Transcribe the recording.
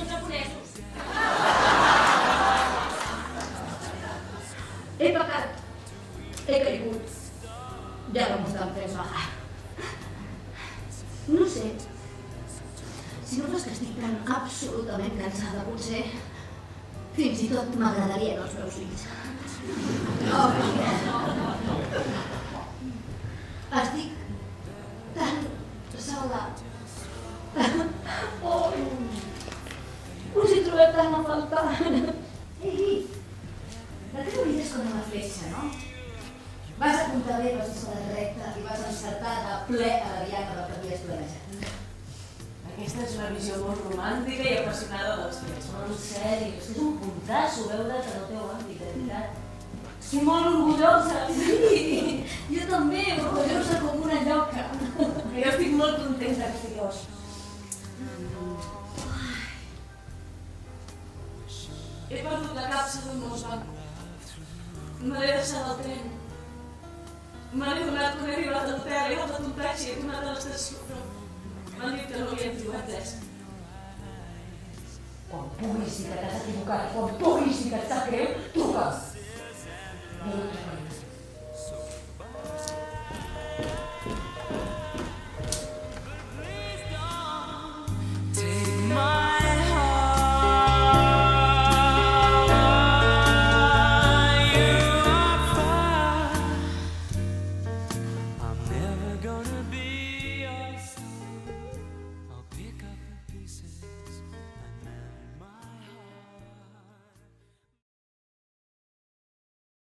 són japonesos. He pecat. He caigut. Ja no m'estan fent pagar. No sé. Si no fos que estic tan absolutament cansada, potser fins i tot m'agradarien els meus fills. Oh, estic tan sola. Oh, us hi trobem tant a faltar. Ei, la teva vida és com una fletxa, no? Vas apuntar bé, vas disparar recta i vas encertar de ple a la diana del que havies planejat. Aquesta és una visió molt romàntica i apassionada dels fets. Molt sèrio, és que és un puntasso veure't en el teu àmbit, de veritat. Estic molt orgullosa. Sí, jo també, orgullosa com una lloca. Jo estic molt contenta que estigueu. He perdut la capsa d'un Mosbanc. Me l'he deixat al tren. Me n'he donat quan he arribat a l'hotel, he agafat un taxi, he tornat a l'estació, però m'han dit que no havien trobat res. Quan puguis dir que t'has equivocat, quan puguis dir que et sap greu, truca. Jo no